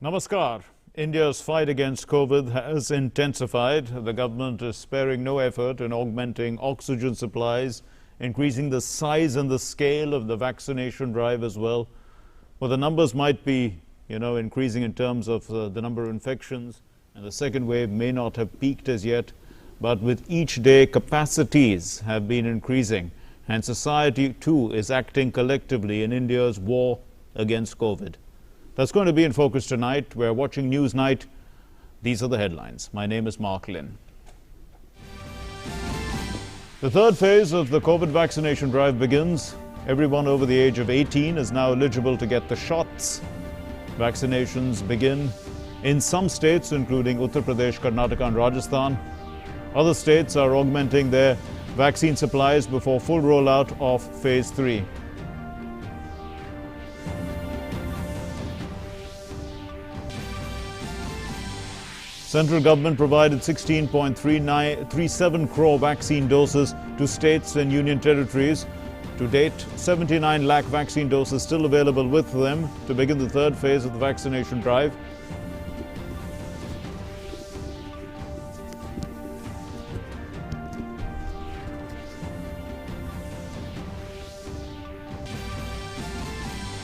Namaskar. India's fight against COVID has intensified. The government is sparing no effort in augmenting oxygen supplies, increasing the size and the scale of the vaccination drive as well. Well, the numbers might be, increasing in terms of the number of infections, and the second wave may not have peaked as yet, but with each day capacities have been increasing, and society too is acting collectively in India's war against COVID. That's going to be in focus tonight. We're watching Newsnight. These are the headlines. My name is Mark Lynn. The third phase of the COVID vaccination drive begins. Everyone over the age of 18 is now eligible to get the shots. Vaccinations begin in some states, including Uttar Pradesh, Karnataka and Rajasthan. Other states are augmenting their vaccine supplies before full rollout of Phase 3. Central government provided 16.37 crore vaccine doses to states and union territories. To date, 79 lakh vaccine doses still available with them to begin the third phase of the vaccination drive.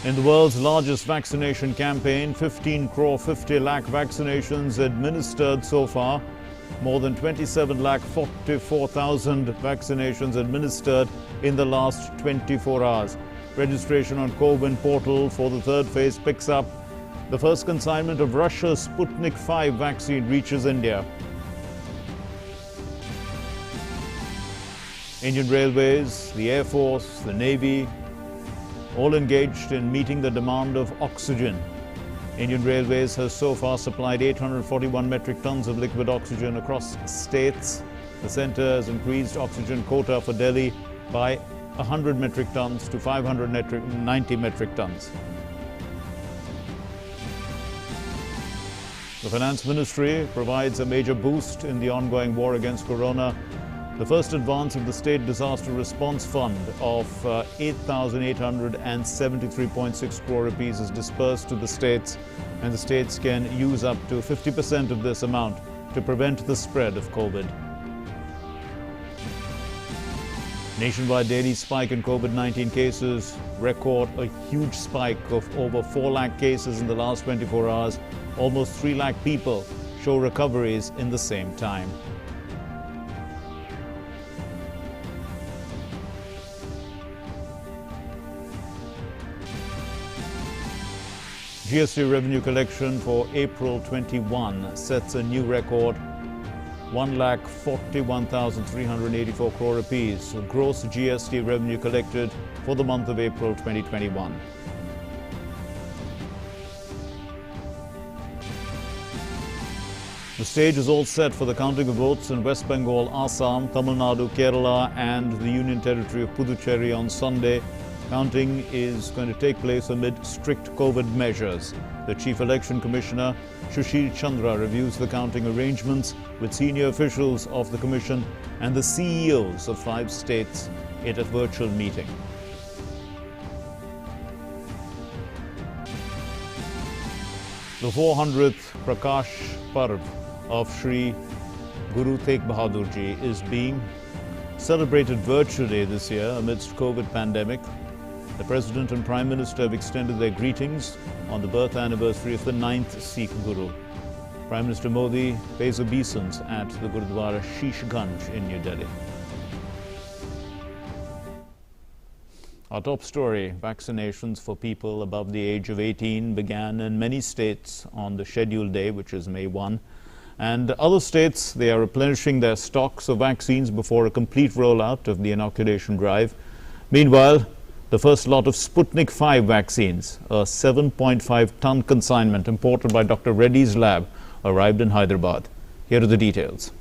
In the world's largest vaccination campaign, 15 crore 50 lakh vaccinations administered so far. More than 27 lakh 44,000 vaccinations administered in the last 24 hours. Registration on CoWIN portal for the third phase picks up. The first consignment of Russia's Sputnik 5 vaccine reaches India. Indian Railways, the Air Force, the Navy, all engaged in meeting the demand of oxygen. Indian Railways has so far supplied 841 metric tons of liquid oxygen across states. The centre has increased oxygen quota for Delhi by 100 metric tons to 590 metric tons. The Finance Ministry provides a major boost in the ongoing war against corona. The first advance of the State Disaster Response Fund of 8,873.6 crore rupees is dispersed to the states, and the states can use up to 50% of this amount to prevent the spread of COVID. Nationwide daily spike in COVID-19 cases record a huge spike of over 4 lakh cases in the last 24 hours. Almost 3 lakh people show recoveries in the same time. GST revenue collection for April 21 sets a new record, 1,41,384 crore rupees. So gross GST revenue collected for the month of April 2021. The stage is all set for the counting of votes in West Bengal, Assam, Tamil Nadu, Kerala and the Union Territory of Puducherry on Sunday. Counting is going to take place amid strict COVID measures. The Chief Election Commissioner, Sushil Chandra, reviews the counting arrangements with senior officials of the Commission and the CEOs of 5 states at a virtual meeting. The 400th Prakash Parv of Shri Guru Tegh Bahadur Ji is being celebrated virtually this year amidst COVID pandemic. The President and Prime Minister have extended their greetings on the birth anniversary of the 9th Sikh Guru. Prime Minister Modi pays obeisance at the Gurudwara Sheesh Ganj in New Delhi. Our top story, vaccinations for people above the age of 18 began in many states on the scheduled day, which is May 1. And other states, they are replenishing their stocks of vaccines before a complete rollout of the inoculation drive. Meanwhile, the first lot of Sputnik 5 vaccines, a 7.5-ton consignment imported by Dr. Reddy's lab, arrived in Hyderabad. Here are the details.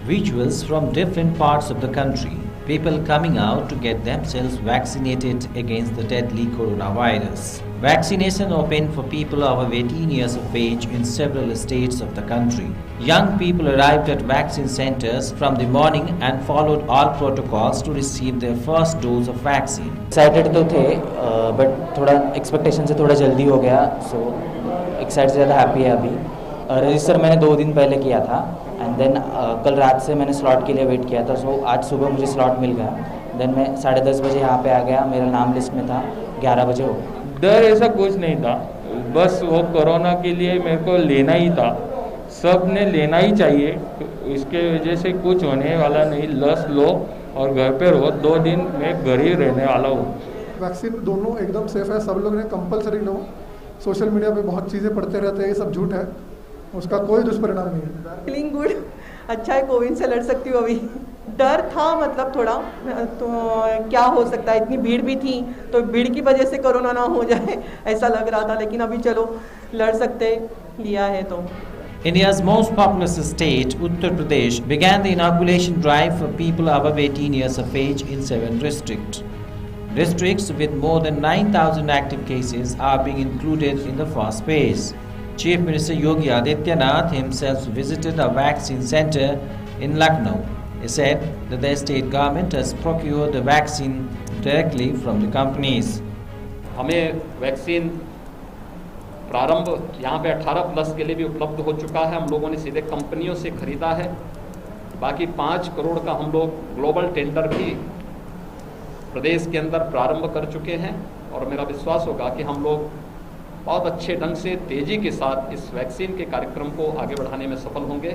Visuals from different parts of the country, people coming out to get themselves vaccinated against the deadly coronavirus. Vaccination opened for people above 18 years of age in several states of the country. Young people arrived at vaccine centers from the morning and followed all protocols to receive their first dose of vaccine. Excited तो थे but थोड़ा expectation से थोड़ा जल्दी हो गया, सो excite से ज़्यादा हैप्पी है अभी. रजिस्टर मैंने 2 दिन पहले किया था एंड देन कल रात से मैंने स्लॉट के लिए वेट किया था, सो आज सुबह मुझे स्लॉट मिल गया. देन मैं 10:30 बजे यहाँ पे आ गया, मेरा नाम लिस्ट में था, 11 बजे हो गया. डर ऐसा कुछ नहीं था, बस वो कोरोना के लिए मेरे को लेना ही था. सब ने लेना ही चाहिए, इसके वजह से कुछ होने वाला नहीं. लस लो और घर पे रहो. 2 दिन मैं घर ही रहने वाला हूँ. वैक्सीन दोनों एकदम सेफ है, सब लोग ने कंपलसरी लो. सोशल मीडिया पे बहुत चीज़ें पढ़ते रहते हैं, ये सब झूठ है, उसका कोई दुष्परिणाम नहीं है. फीलिंग गुड, अच्छा है, कोविड से लड़ सकती हूँ. अभी डर था मतलब थोड़ा, तो क्या हो सकता है, इतनी भीड़ भी थी तो भीड़ की वजह से कोरोना ना हो जाए ऐसा लग रहा था, लेकिन अभी चलो लड़ सकते, लिया है तो. India's most populous state, Uttar Pradesh, began the inoculation drive for people above 18 years of age in 7 districts. Districts with more than 9,000 active cases are being included in the first phase. Chief Minister Yogi Adityanath himself visited a vaccine center in Lucknow. He said that the state government has procured the vaccine directly from the companies. हमें vaccine प्रारंभ यहाँ पे 18+ के लिए भी उपलब्ध हो चुका है. हम लोगों ने सीधे कंपनियों से खरीदा है. बाकी 5 करोड़ का हम लोग ग्लोबल टेंडर भी प्रदेश के अंदर प्रारंभ कर चुके हैं और मेरा विश्वास होगा कि हम लोग बहुत अच्छे ढंग से तेज़ी के साथ इस वैक्सीन के कार्यक्रम को आगे बढ़ाने में सफल होंगे.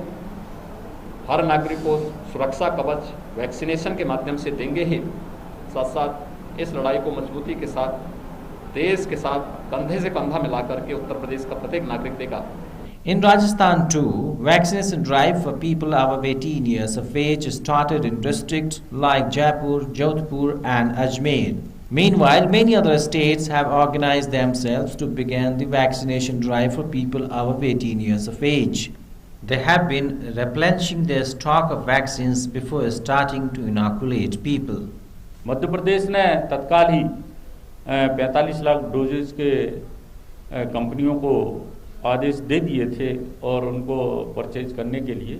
हर नागरिक को सुरक्षा कवच वैक्सीनेशन के माध्यम से देंगे ही, साथ साथ इस लड़ाई को मजबूती के साथ देश के साथ कंधे से कंधा मिलाकर के उत्तर प्रदेश का प्रत्येक नागरिक देगा. In Rajasthan too, vaccination drive for people above 18 years of age started in districts like Jaipur, Jodhpur and Ajmer. Meanwhile, many other states have organized themselves to begin the vaccination drive for people above 18 years of age. They have been replenishing their stock of vaccines before starting to inoculate people. Madhya Pradesh ने तत्काल ही 45 lakh doses के कंपनियों को आदेश दे दिए थे और उनको purchase करने के लिए,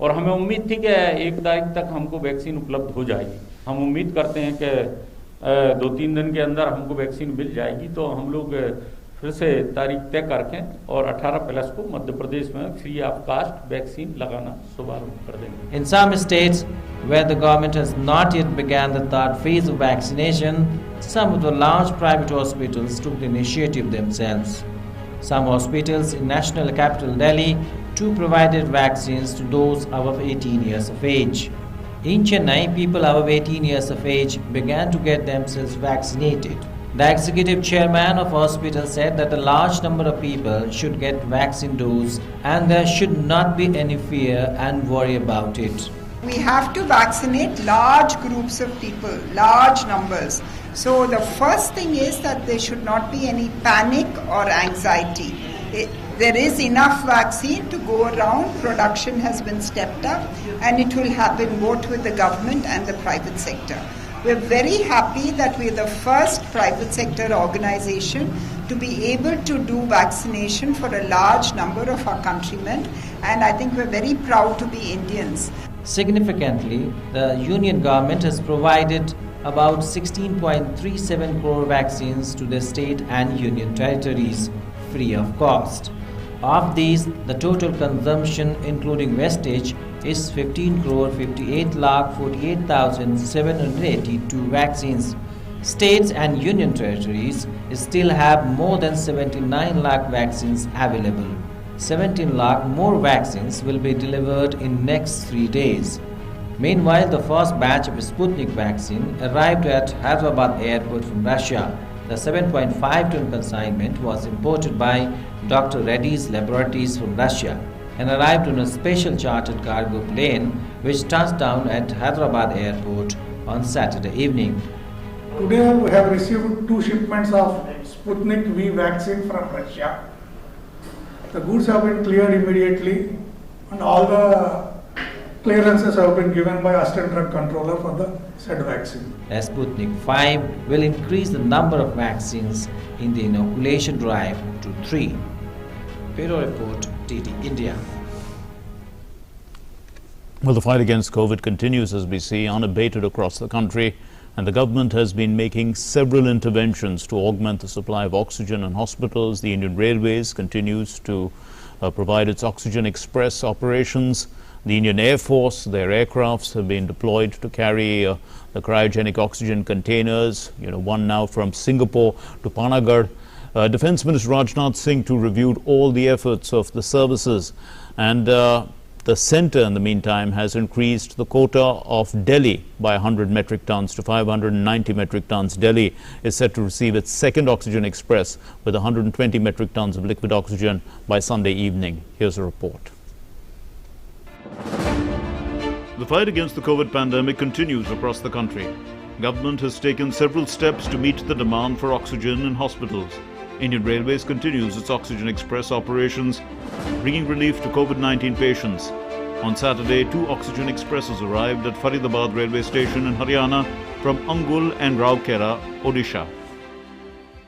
और हमें उम्मीद थी कि 1 तारीख तक हमको वैक्सीन उपलब्ध हो जाएगी. हम उम्मीद करते हैं कि 2-3 दिन के अंदर हमको वैक्सीन मिल जाएगी, तो हम लोग फिर से तारीख तय करके और 18+ को मध्य प्रदेश में फ्री ऑफ कास्ट वैक्सीन लगाना शुभारंभ कर देंगे. In some states where the government has not yet begun the 3rd phase of vaccination, some of the large private hospitals took the initiative themselves. Some hospitals in national capital Delhi too provided vaccines to those above 18 years of age. In Chennai, people above 18 years of age began to get themselves vaccinated. The executive chairman of hospital said that a large number of people should get vaccine dose and there should not be any fear and worry about it. We have to vaccinate large groups of people, large numbers. So the first thing is that there should not be any panic or anxiety. There is enough vaccine to go around. Production has been stepped up and it will happen both with the government and the private sector. We're very happy that we're the first private sector organization to be able to do vaccination for a large number of our countrymen, and I think we're very proud to be Indians. Significantly, the union government has provided about 16.37 crore vaccines to the state and union territories free of cost. Of these, the total consumption including wastage is 15 crore 58 lakh 48,782 vaccines. States and union territories still have more than 79 lakh vaccines available. 17 lakh more vaccines will be delivered in next 3 days. Meanwhile, the first batch of Sputnik vaccine arrived at Hyderabad airport from Russia. The 7.5-ton consignment was imported by Dr. Reddy's laboratories from Russia and arrived on a special chartered cargo plane which touched down at Hyderabad airport on Saturday evening. Today we have received 2 shipments of Sputnik V vaccine from Russia. The goods have been cleared immediately and all the clearances have been given by Assistant Drug Controller for the said vaccine. Sputnik 5 will increase the number of vaccines in the inoculation drive to 3. Bureau Report, TT India. Well, the fight against COVID continues, as we see, unabated across the country, and the government has been making several interventions to augment the supply of oxygen in hospitals. The Indian Railways continues to provide its Oxygen Express operations. The Indian Air Force, their aircrafts have been deployed to carry the cryogenic oxygen containers, one now from Singapore to Panagarh. Defence Minister Rajnath Singh too reviewed all the efforts of the services, and the centre in the meantime has increased the quota of Delhi by 100 metric tons to 590 metric tons. Delhi is set to receive its second Oxygen Express with 120 metric tons of liquid oxygen by Sunday evening. Here's a report. The fight against the COVID pandemic continues across the country. Government has taken several steps to meet the demand for oxygen in hospitals. Indian Railways continues its Oxygen Express operations, bringing relief to COVID-19 patients. On Saturday, 2 Oxygen Expresses arrived at Faridabad railway station in Haryana from Angul and Raurkela, Odisha.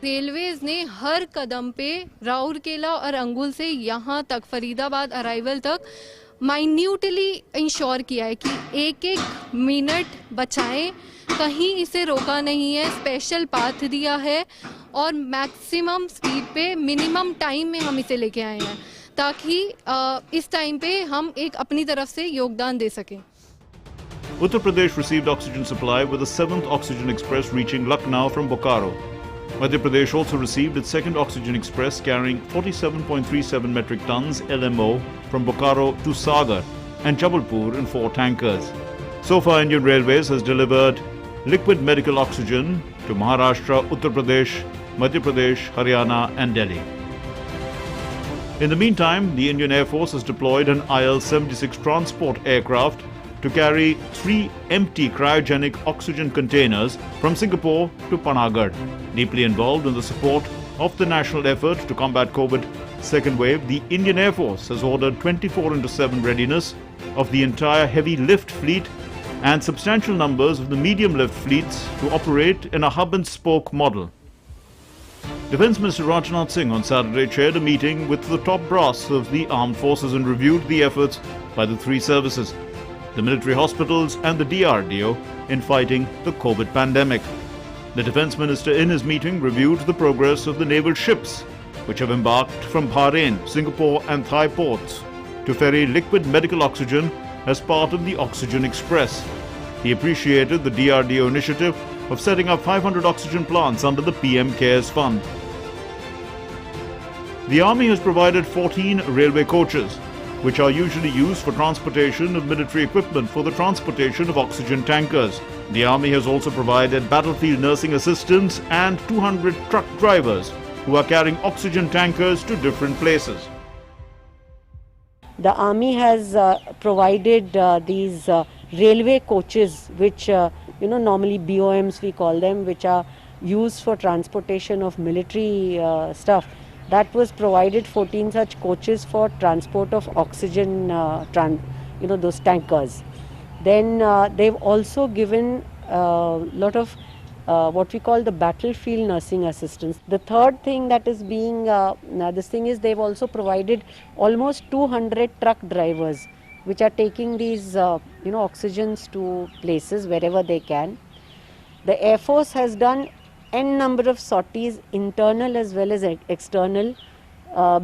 Railways ने हर कदम पे राउरकेला और अंगुल से यहाँ तक Faridabad arrival तक minutely ensure किया है कि एक एक मिनट बचाएं, कहीं इसे रोका नहीं है, स्पेशल पाथ दिया है और मैक्सिमम स्पीड पे मिनिमम टाइम में हम इसे लेके आए हैं ताकि इस टाइम पे हम एक अपनी तरफ से योगदान दे सकें. Uttar Pradesh received oxygen supply with the 7th Oxygen Express reaching Lucknow from Bokaro. Madhya Pradesh also received its second Oxygen Express carrying 47.37 metric tons LMO from Bokaro to Sagar and Jabalpur in 4 tankers. So far, Indian Railways has delivered liquid medical oxygen to Maharashtra, Uttar Pradesh, Madhya Pradesh, Haryana and Delhi. In the meantime, the Indian Air Force has deployed an IL-76 transport aircraft to carry 3 empty cryogenic oxygen containers from Singapore to Panagarh. Deeply involved in the support of the national effort to combat COVID second wave, the Indian Air Force has ordered 24/7 readiness of the entire heavy lift fleet and substantial numbers of the medium lift fleets to operate in a hub and spoke model. Defence Minister Rajnath Singh on Saturday chaired a meeting with the top brass of the armed forces and reviewed the efforts by the 3 services, the military hospitals and the DRDO in fighting the COVID pandemic. The Defence Minister in his meeting reviewed the progress of the naval ships which have embarked from Bahrain, Singapore and Thai ports to ferry liquid medical oxygen as part of the Oxygen Express. He appreciated the DRDO initiative of setting up 500 oxygen plants under the PM CARES Fund. The Army has provided 14 railway coaches, which are usually used for transportation of military equipment for the transportation of oxygen tankers. The Army has also provided battlefield nursing assistants and 200 truck drivers who are carrying oxygen tankers to different places. The Army has provided these railway coaches, which normally BOMs we call them, which are used for transportation of military stuff. That was provided 14 such coaches for transport of oxygen, those tankers. Then they've also given a lot of what we call the battlefield nursing assistance. The third thing that is being, they've also provided almost 200 truck drivers which are taking these, oxygens to places wherever they can. The Air Force has done n number of sorties, internal as well as external,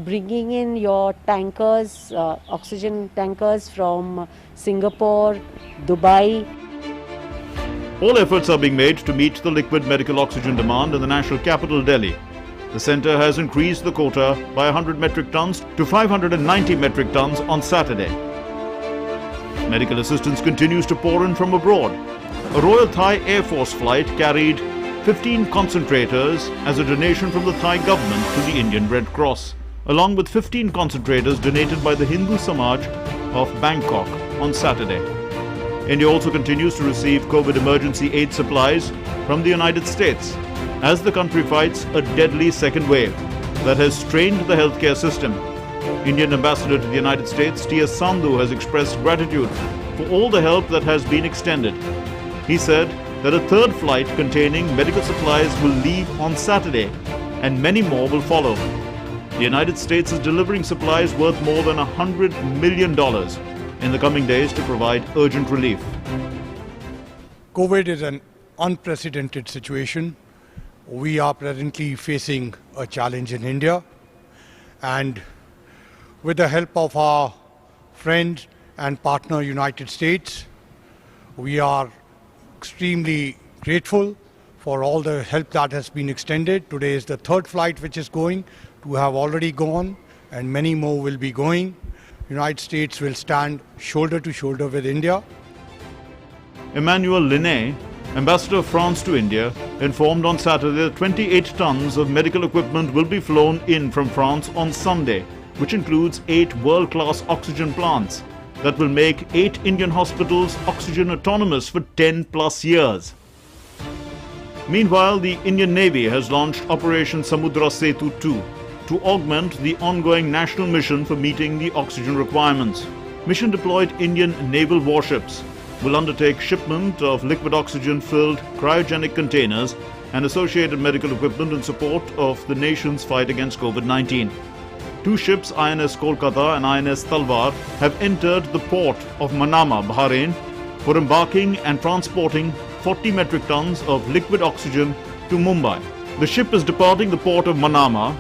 bringing in your tankers, oxygen tankers from Singapore, Dubai. All efforts are being made to meet the liquid medical oxygen demand in the national capital, Delhi. The centre has increased the quota by 100 metric tons to 590 metric tons on Saturday. Medical assistance continues to pour in from abroad. A Royal Thai Air Force flight carried 15 concentrators as a donation from the Thai government to the Indian Red Cross, along with 15 concentrators donated by the Hindu Samaj of Bangkok on Saturday. India also continues to receive COVID emergency aid supplies from the United States as the country fights a deadly second wave that has strained the healthcare system. Indian Ambassador to the United States, T.S. Sandhu, has expressed gratitude for all the help that has been extended. He said that a third flight containing medical supplies will leave on Saturday and many more will follow. The United States is delivering supplies worth more than $100 million in the coming days to provide urgent relief. COVID is an unprecedented situation. We are presently facing a challenge in India, and with the help of our friend and partner United States, we are extremely grateful for all the help that has been extended. Today is the third flight which is going, two have already gone and many more will be going. United States will stand shoulder to shoulder with India. Emmanuel Linné, Ambassador of France to India, informed on Saturday that 28 tons of medical equipment will be flown in from France on Sunday, which includes 8 world-class oxygen plants that will make 8 Indian hospitals oxygen autonomous for 10 plus years. Meanwhile, the Indian Navy has launched Operation Samudra Setu 2 to augment the ongoing national mission for meeting the oxygen requirements. Mission-deployed Indian naval warships will undertake shipment of liquid oxygen-filled cryogenic containers and associated medical equipment in support of the nation's fight against COVID-19. 2 ships, INS Kolkata and INS Talwar, have entered the port of Manama, Bahrain, for embarking and transporting 40 metric tons of liquid oxygen to Mumbai. The ship is departing the port of Manama,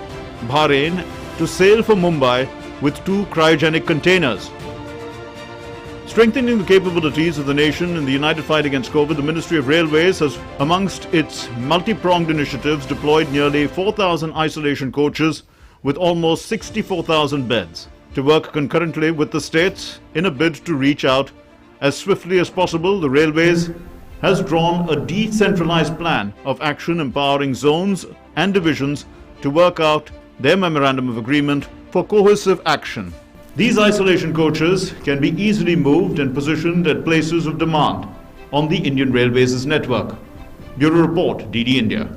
Bahrain, to sail for Mumbai with 2 cryogenic containers. Strengthening the capabilities of the nation in the united fight against COVID, the Ministry of Railways has, amongst its multi-pronged initiatives, deployed nearly 4,000 isolation coaches with almost 64,000 beds to work concurrently with the states in a bid to reach out as swiftly as possible. The Railways has drawn a decentralized plan of action empowering zones and divisions to work out their memorandum of agreement for cohesive action. These isolation coaches can be easily moved and positioned at places of demand on the Indian Railways network. Bureau Report, DD India.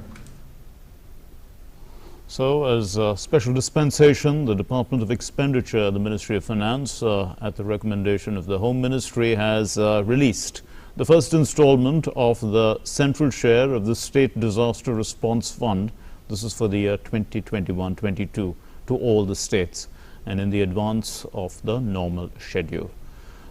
So, as a special dispensation, the Department of Expenditure, the Ministry of Finance, at the recommendation of the Home Ministry, has released the first installment of the central share of the State Disaster Response Fund. This is for the year 2021-22 to all the states and in the advance of the normal schedule.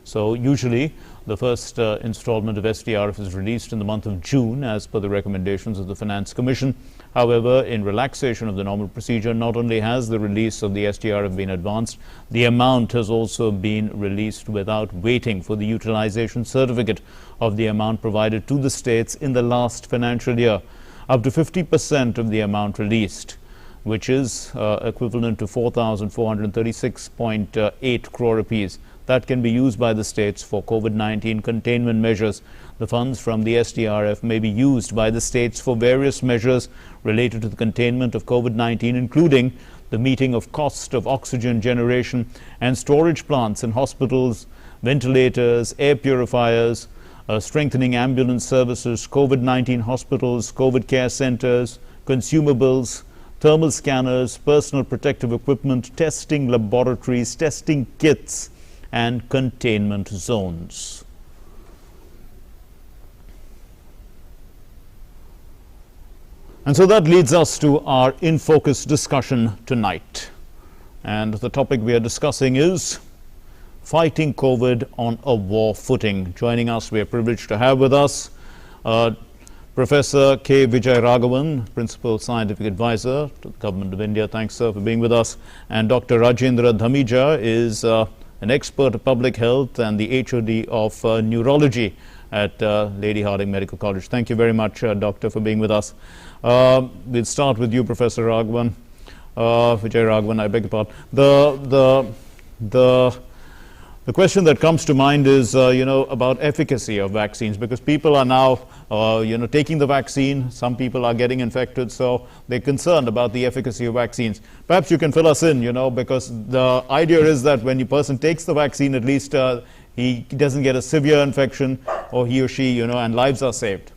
So usually the first installment of SDRF is released in the month of June as per the recommendations of the Finance Commission. However, in relaxation of the normal procedure, not only has the release of the SDRF been advanced, the amount has also been released without waiting for the utilization certificate of the amount provided to the states in the last financial year. Up to 50% of the amount released, which is equivalent to 4,436.8 crore rupees, that can be used by the states for COVID-19 containment measures. The funds from the SDRF may be used by the states for various measures related to the containment of COVID-19, including the meeting of cost of oxygen generation and storage plants in hospitals, ventilators, air purifiers, strengthening ambulance services, COVID-19 hospitals, COVID care centers, consumables, thermal scanners, personal protective equipment, testing laboratories, testing kits, and containment zones. And so that leads us to our In Focus discussion tonight. And the topic we are discussing is fighting COVID on a war footing. Joining us, we are privileged to have with us Professor K. Vijay Raghavan, Principal Scientific Advisor to the Government of India. Thanks, sir, for being with us. And Dr. Rajendra Dhamija is an expert of public health and the HOD of neurology at Lady Hardinge Medical College. Thank you very much, Doctor, for being with us. We'll start with you, Professor Raghavan. Vijay Raghavan, I beg your pardon. The question that comes to mind is, about efficacy of vaccines, because people are now, taking the vaccine. Some people are getting infected, so they're concerned about the efficacy of vaccines. Perhaps you can fill us in, because the idea is that when a person takes the vaccine, at least he doesn't get a severe infection, or he or she, and lives are saved.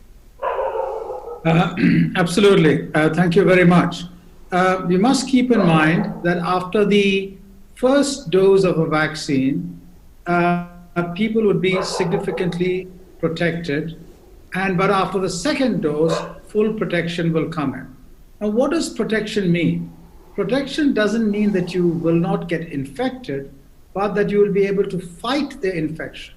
Absolutely. Thank you very much. We must keep in mind that after the first dose of a vaccine, people would be significantly protected, but after the second dose, full protection will come in. Now, what does protection mean? Protection doesn't mean that you will not get infected, but that you will be able to fight the infection.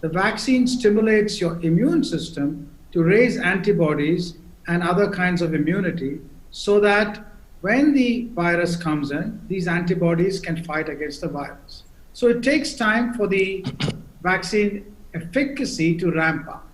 The vaccine stimulates your immune system to raise antibodies and other kinds of immunity so that when the virus comes in, these antibodies can fight against the virus. So it takes time for the vaccine efficacy to ramp up.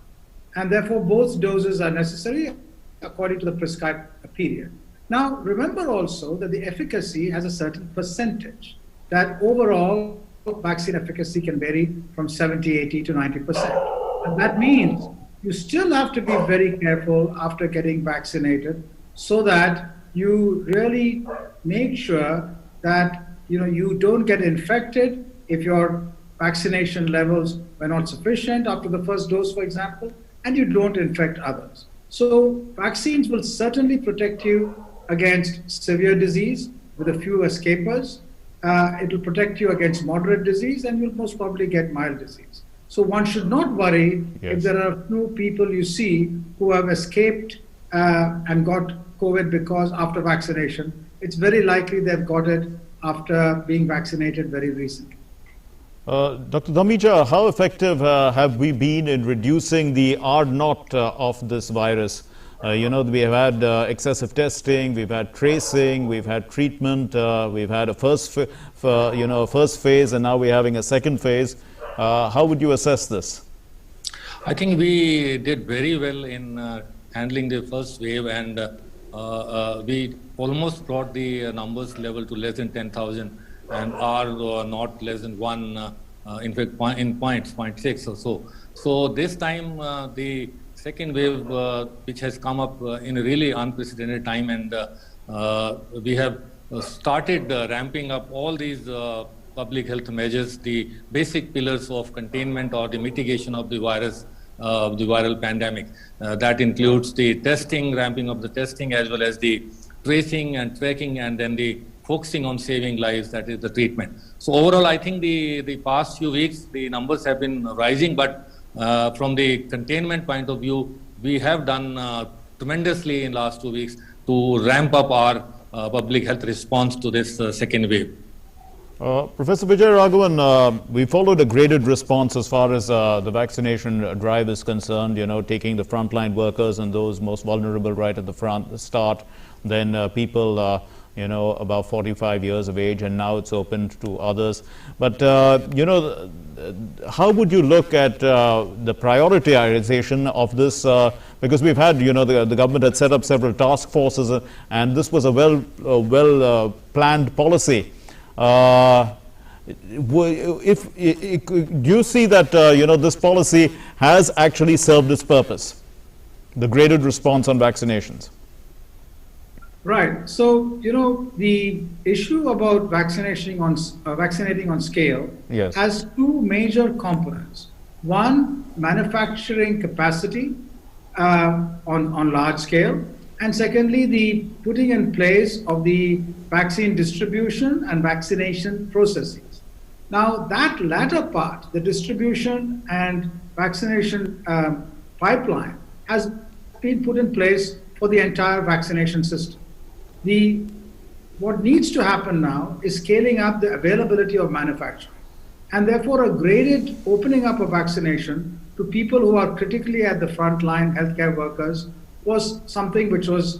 And therefore, both doses are necessary according to the prescribed period. Now, remember also that the efficacy has a certain percentage, that overall vaccine efficacy can vary from 70, 80 to 90%. And that means you still have to be very careful after getting vaccinated so that you really make sure that you don't get infected if your vaccination levels were not sufficient after the first dose, for example, and you don't infect others. So vaccines will certainly protect you against severe disease with a few escapers. It will protect you against moderate disease, and you'll most probably get mild disease. So one should not worry if there are a few people you see who have escaped and got COVID because after vaccination. It's very likely they've got it after being vaccinated very recently. Dr. Dhamija, how effective have we been in reducing the R0 of this virus? We have had excessive testing, we've had tracing, we've had treatment, we've had a first phase, and now we're having a second phase. How would you assess this? I think we did very well in handling the first wave, and we almost brought the numbers level to less than 10,000 and are not less than 1, in fact, in 0.6 or so. So this time, the second wave, which has come up in a really unprecedented time, and we have started ramping up all these public health measures, the basic pillars of containment or the mitigation of the virus, the viral pandemic. That includes the testing, ramping up the testing, as well as the tracing and tracking, and then the focusing on saving lives, that is the treatment. So overall, I think the past few weeks, the numbers have been rising, but from the containment point of view, we have done tremendously in last 2 weeks to ramp up our public health response to this second wave. Professor Vijay Raghavan, we followed a graded response as far as the vaccination drive is concerned, taking the frontline workers and those most vulnerable right at the start, then people about 45 years of age, and now it's open to others. But, how would you look at the prioritization of this? Because we've had, the government had set up several task forces, and this was a well-planned policy. Do you see that, this policy has actually served its purpose, the graded response on vaccinations? Right. So, the issue about vaccinating on scale has two major components. One, manufacturing capacity on large scale, and secondly, the putting in place of the vaccine distribution and vaccination processes. Now, that latter part, the distribution and vaccination pipeline, has been put in place for the entire vaccination system. What needs to happen now is scaling up the availability of manufacturing, and therefore a graded opening up of vaccination to people who are critically at the front line, healthcare workers, was something which was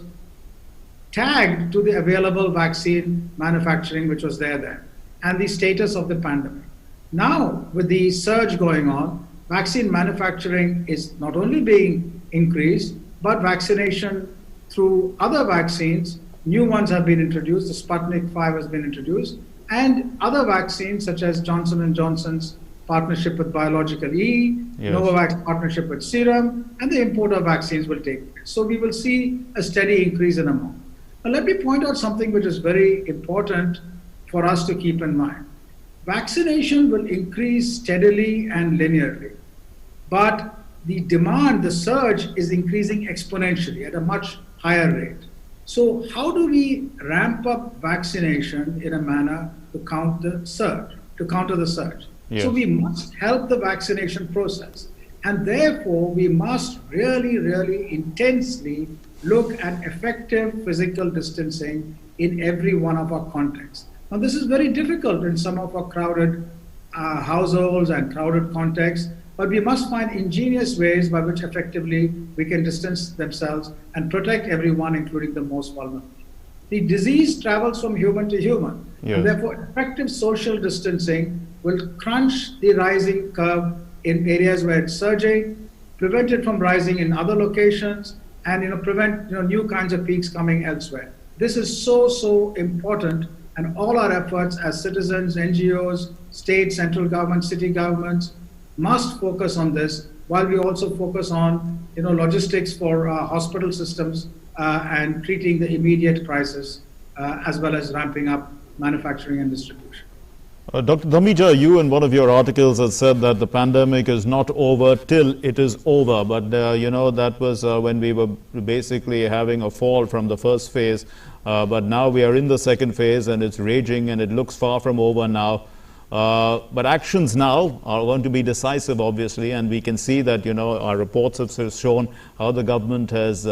tagged to the available vaccine manufacturing which was there then, and the status of the pandemic. Now, with the surge going on, vaccine manufacturing is not only being increased, but vaccination through other vaccines, new ones have been introduced, the Sputnik 5 has been introduced, and other vaccines such as Johnson & Johnson's partnership with Biological E, Novavax partnership with Serum, and the import of vaccines will take place. So we will see a steady increase in amount. Now let me point out something which is very important for us to keep in mind. Vaccination will increase steadily and linearly, but the demand, the surge, is increasing exponentially at a much higher rate. So how do we ramp up vaccination in a manner to counter the surge? Yes. So we must help the vaccination process. And therefore, we must really, really intensely look at effective physical distancing in every one of our contexts. Now, this is very difficult in some of our crowded households and crowded contexts, but we must find ingenious ways by which effectively we can distance themselves and protect everyone, including the most vulnerable. The disease travels from human to human, Yes. and therefore effective social distancing will crunch the rising curve in areas where it's surging, prevent it from rising in other locations, and prevent new kinds of peaks coming elsewhere. This is so important, and all our efforts as citizens, NGOs, state, central government, city governments must focus on this, while we also focus on logistics for hospital systems and treating the immediate crisis, as well as ramping up manufacturing and distribution. Dr. Dhamija, you in one of your articles have said that the pandemic is not over till it is over, but that was when we were basically having a fall from the first phase, but now we are in the second phase and it's raging and it looks far from over now. But actions now are going to be decisive, obviously, and we can see that our reports have shown how the government has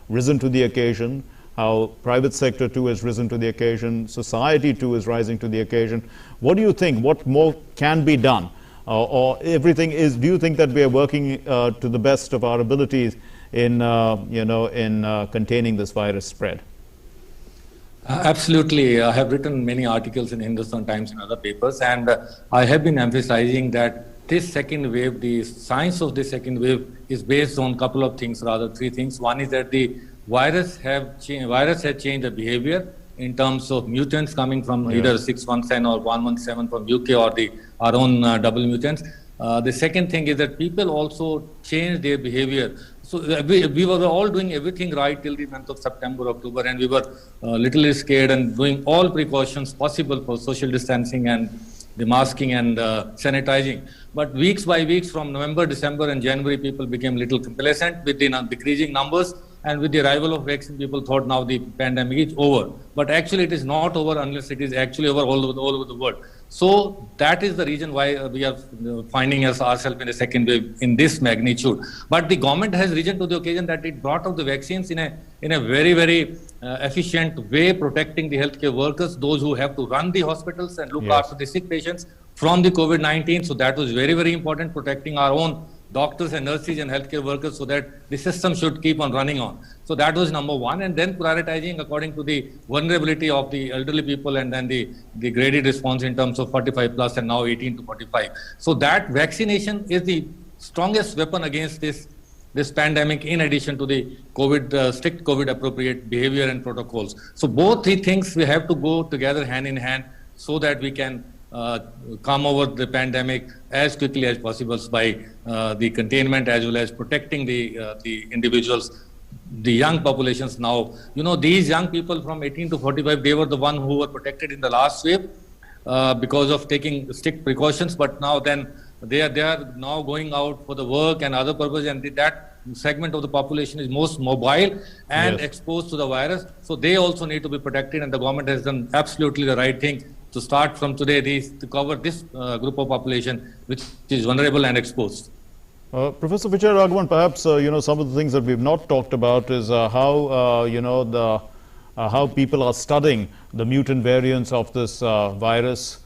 risen to the occasion, how private sector too has risen to the occasion, society too is rising to the occasion. What do you think? What more can be done? Or everything is, do you think that we are working to the best of our abilities in, containing this virus spread? Absolutely. I have written many articles in Hindustan Times and other papers, and I have been emphasizing that this second wave, the science of this second wave is based on a couple of things, rather three things. One is that the virus has changed the behavior in terms of mutants coming from either 617 or 117 from UK or our own double mutants. The second thing is that people also change their behavior. So we were all doing everything right till the month of September, October, and we were literally scared and doing all precautions possible for social distancing and the masking and sanitizing. But weeks by weeks from November, December and January, people became little complacent with the decreasing numbers. And with the arrival of vaccine, people thought now the pandemic is over. But actually it is not over unless it is actually over all over the world. So that is the reason why we are finding ourselves in a second wave in this magnitude. But the government has risen to the occasion that it brought out the vaccines in a very, very efficient way, protecting the healthcare workers, those who have to run the hospitals and look after the sick patients from the COVID-19. So that was very, very important, protecting our own doctors and nurses and healthcare workers so that the system should keep on running on. So that was number one, and then prioritizing according to the vulnerability of the elderly people and then the graded response in terms of 45 plus and now 18 to 45. So that vaccination is the strongest weapon against this pandemic, in addition to the strict COVID appropriate behavior and protocols. So both three things we have to go together hand in hand so that we can come over the pandemic as quickly as possible by the containment as well as protecting the individuals, the young populations now. These young people from 18 to 45, they were the one who were protected in the last wave because of taking strict precautions, but now then they are now going out for the work and other purposes, and that segment of the population is most mobile and exposed to the virus. So they also need to be protected, and the government has done absolutely the right thing to start from today to cover this group of population which is vulnerable and exposed. Professor Vijay Raghavan, perhaps some of the things that we've not talked about is how how people are studying the mutant variants of this virus.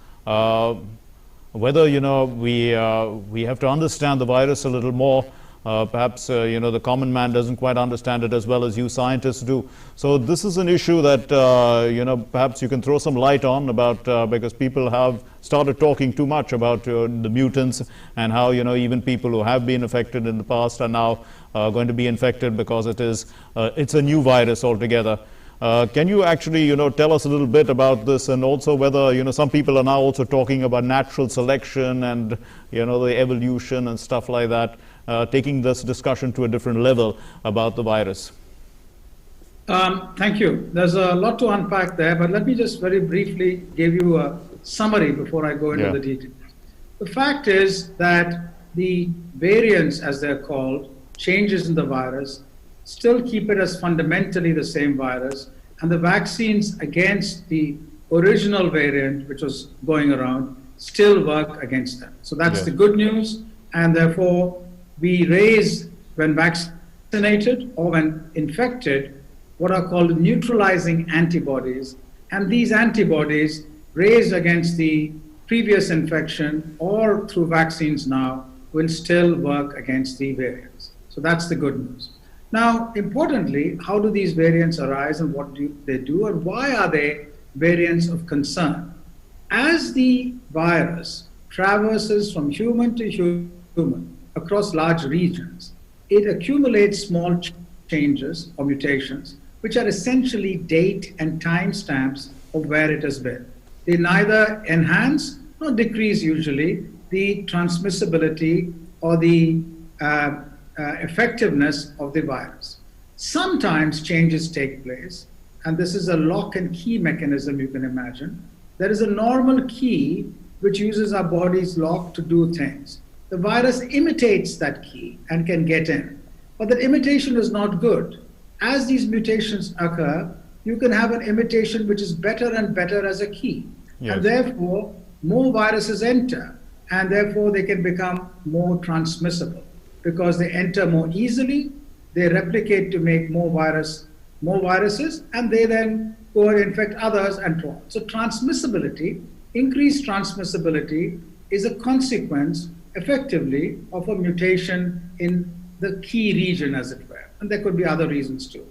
Whether we have to understand the virus a little more. Perhaps the common man doesn't quite understand it as well as you scientists do. So this is an issue that perhaps you can throw some light on about, because people have started talking too much about the mutants and how even people who have been affected in the past are now going to be infected because it's a new virus altogether. Can you actually tell us a little bit about this, and also whether some people are now also talking about natural selection and the evolution and stuff like that, taking this discussion to a different level about the virus? Thank you. There's a lot to unpack there, but let me just very briefly give you a summary before I go into the details. The fact is that the variants, as they're called, changes in the virus, still keep it as fundamentally the same virus, and the vaccines against the original variant, which was going around, still work against them. So that's the good news, and therefore we raise, when vaccinated or when infected, what are called neutralizing antibodies, and these antibodies raised against the previous infection or through vaccines now will still work against the variants. So that's the good news. Now, importantly, how do these variants arise and what do they do, and why are they variants of concern? As the virus traverses from human to human across large regions, it accumulates small changes or mutations, which are essentially date and time stamps of where it has been. They neither enhance nor decrease usually the transmissibility or the effectiveness of the virus. Sometimes changes take place, and this is a lock and key mechanism you can imagine. There is a normal key which uses our body's lock to do things. The virus imitates that key and can get in, but that imitation is not good. As these mutations occur, you can have an imitation which is better and better as a key, and therefore more viruses enter, and therefore they can become more transmissible because they enter more easily, they replicate to make more viruses, and they then go and infect others and so on. So transmissibility, increased transmissibility, is a consequence effectively of a mutation in the key region, as it were, and there could be other reasons too.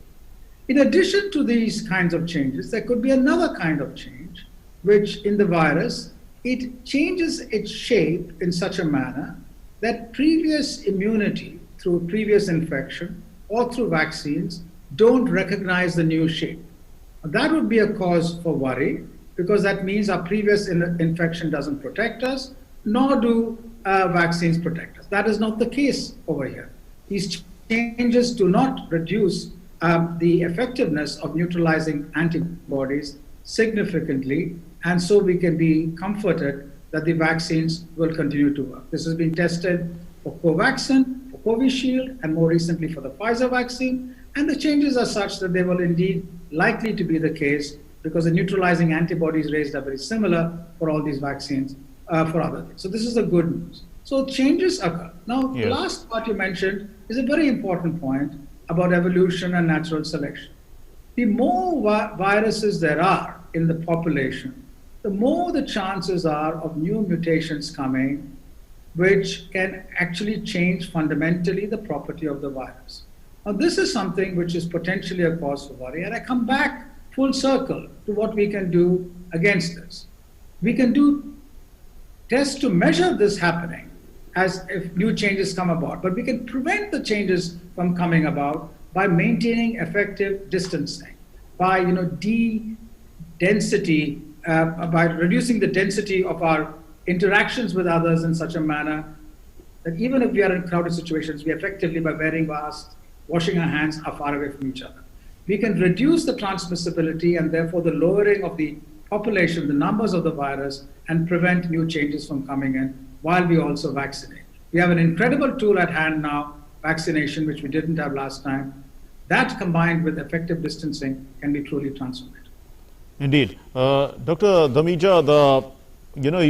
In addition to these kinds of changes, there could be another kind of change, which in the virus, it changes its shape in such a manner that previous immunity through previous infection or through vaccines don't recognize the new shape. That would be a cause for worry, because that means our previous infection doesn't protect us, nor do vaccines protect us. That is not the case over here. These changes do not reduce the effectiveness of neutralizing antibodies significantly, and so we can be comforted that the vaccines will continue to work. This has been tested for Covaxin, for Covishield, and more recently for the Pfizer vaccine, and the changes are such that they will indeed likely to be the case, because the neutralizing antibodies raised are very similar for all these vaccines for other things. So this is the good news. So changes occur. Now, the last part you mentioned is a very important point about evolution and natural selection. The more viruses there are in the population, the more the chances are of new mutations coming, which can actually change fundamentally the property of the virus. Now, this is something which is potentially a cause for worry, and I come back full circle to what we can do against this. We can do tests to measure this happening as if new changes come about, but we can prevent the changes from coming about by maintaining effective distancing, by density, by reducing the density of our interactions with others in such a manner that even if we are in crowded situations, we effectively, by wearing masks, washing our hands, are far away from each other. We can reduce the transmissibility and therefore the lowering of the population, the numbers of the virus, and prevent new changes from coming in while we also vaccinate. We have an incredible tool at hand now, vaccination, which we didn't have last time. That combined with effective distancing can be truly transformative. Indeed. Dr. Dhamija,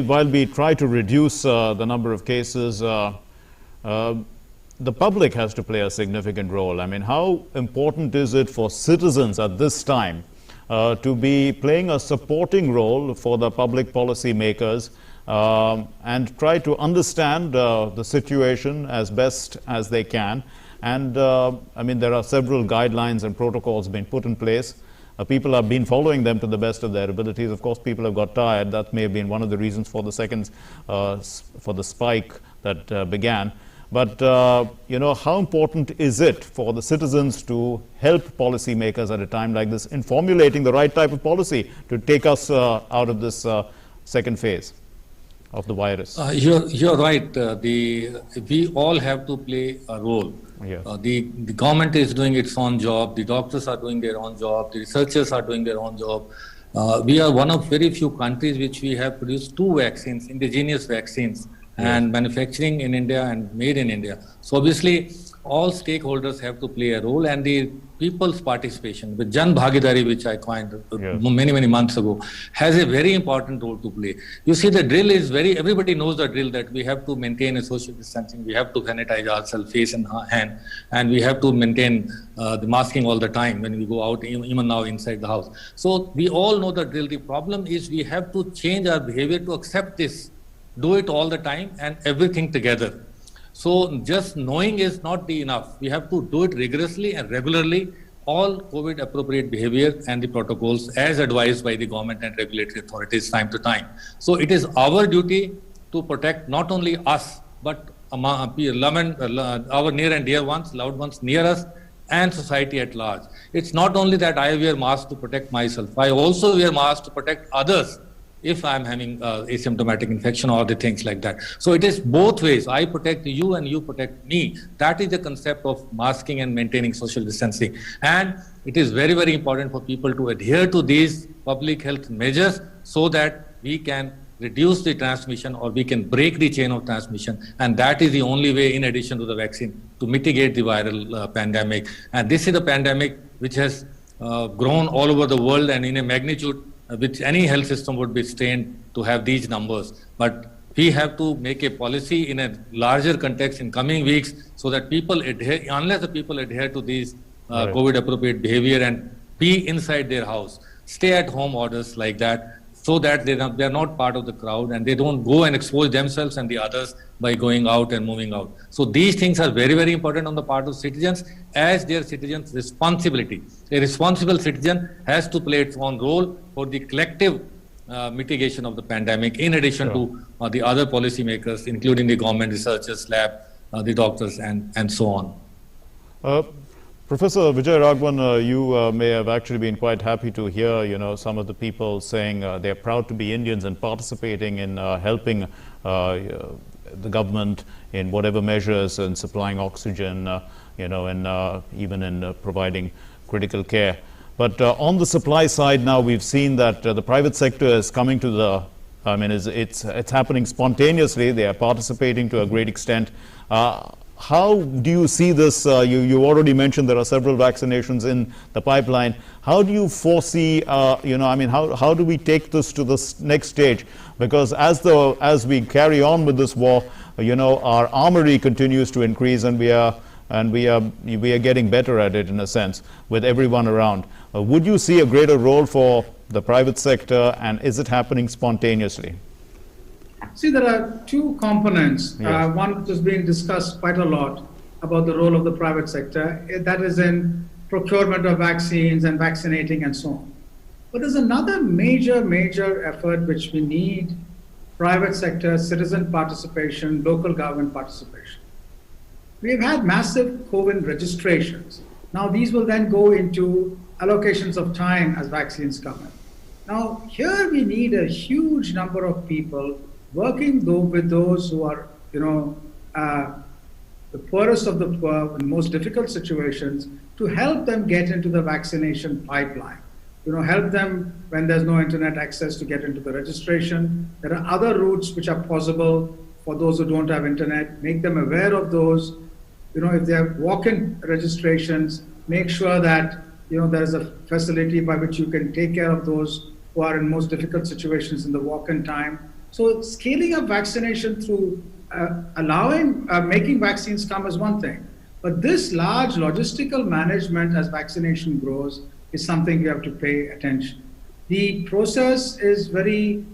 while we try to reduce the number of cases, the public has to play a significant role. I mean, how important is it for citizens at this time to be playing a supporting role for the public policy makers and try to understand the situation as best as they can? And I mean, there are several guidelines and protocols being put in place. People have been following them to the best of their abilities. Of course, people have got tired. That may have been one of the reasons for the for the spike that began. But, how important is it for the citizens to help policymakers at a time like this in formulating the right type of policy to take us out of this second phase of the virus? You're right. We all have to play a role. The government is doing its own job. The doctors are doing their own job. The researchers are doing their own job. We are one of very few countries which we have produced 2 vaccines, indigenous vaccines, and manufacturing in India and made in India. So obviously, all stakeholders have to play a role, and the people's participation with Jan Bhagidari, which I coined many months ago, has a very important role to play. You see, the drill is everybody knows the drill, that we have to maintain a social distancing, we have to sanitize ourselves, face and hand, and we have to maintain the masking all the time when we go out, even now inside the house. So we all know the drill. The problem is we have to change our behavior to accept this, do it all the time and everything together. So just knowing is not enough. We have to do it rigorously and regularly, all COVID appropriate behavior and the protocols as advised by the government and regulatory authorities time to time. So it is our duty to protect not only us, but our near and dear ones, loved ones near us, and society at large. It's not only that I wear masks to protect myself, I also wear masks to protect others if I'm having asymptomatic infection or the things like that. So it is both ways. I protect you and you protect me. That is the concept of masking and maintaining social distancing. And it is very, very important for people to adhere to these public health measures so that we can reduce the transmission or we can break the chain of transmission. And that is the only way, in addition to the vaccine, to mitigate the viral pandemic. And this is a pandemic which has grown all over the world and in a magnitude which any health system would be strained to have these numbers. But we have to make a policy in a larger context in coming weeks so that people adhere, unless the people adhere to these COVID appropriate behavior and be inside their house, stay at home orders like that, so that they're not part of the crowd and they don't go and expose themselves and the others by going out and moving out. So these things are very, very important on the part of citizens as their citizens' responsibility. A responsible citizen has to play its own role for the collective mitigation of the pandemic, in addition to the other policymakers, including the government researchers, lab, the doctors, and so on. Professor Vijay Raghavan, you may have actually been quite happy to hear, some of the people saying they're proud to be Indians and participating in helping the government in whatever measures and supplying oxygen, and even in providing critical care. But on the supply side now, we've seen that the private sector is coming to the, it's happening spontaneously. They are participating to a great extent. How do you see this? You already mentioned there are several vaccinations in the pipeline. How do you foresee, how do we take this to the next stage? Because as we carry on with this war, our armory continues to increase, and we are getting better at it in a sense with everyone around. Would you see a greater role for the private sector, and is it happening spontaneously? See, there are two components. One which has been discussed quite a lot about the role of the private sector. That is in procurement of vaccines and vaccinating and so on. But there's another major effort which we need: private sector, citizen participation, local government participation. We've had massive COVID registrations. Now these will then go into allocations of time as vaccines come in. Now here we need a huge number of people working with those who are, the poorest of the poor in most difficult situations, to help them get into the vaccination pipeline. Help them when there's no internet access to get into the registration. There are other routes which are possible for those who don't have internet. Make them aware of those. If they have walk-in registrations, make sure that there is a facility by which you can take care of those who are in most difficult situations in the walk-in time. So scaling up vaccination through making vaccines come is one thing, but this large logistical management as vaccination grows is something we have to pay attention. The process is very,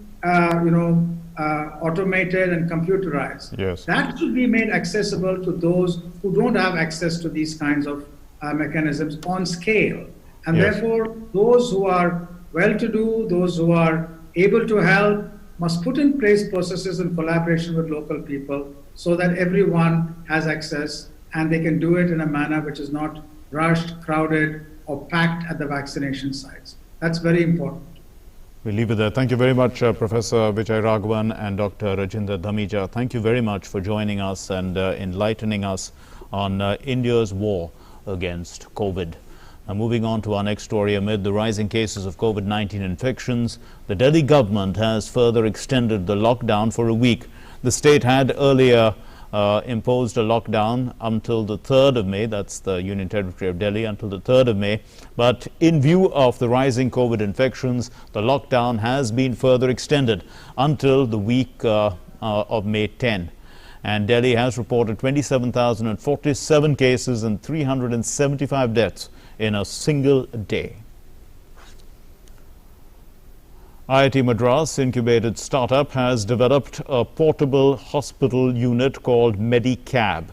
automated and computerized. Yes. That should be made accessible to those who don't have access to these kinds of mechanisms on scale. And therefore, those who are well-to-do, those who are able to help, must put in place processes in collaboration with local people so that everyone has access and they can do it in a manner which is not rushed, crowded, or packed at the vaccination sites. That's very important. We'll leave it there. Thank you very much, Professor Vijay Raghavan and Dr. Rajinder Dhamija. Thank you very much for joining us and enlightening us on India's war against COVID. Now, moving on to our next story, amid the rising cases of COVID-19 infections, the Delhi government has further extended the lockdown for a week. The state had earlier imposed a lockdown until the 3rd of May. That's the Union Territory of Delhi, until the 3rd of May. But in view of the rising COVID infections, the lockdown has been further extended until the week of May 10. And Delhi has reported 27,047 cases and 375 deaths in a single day. IIT Madras incubated startup has developed a portable hospital unit called Medicab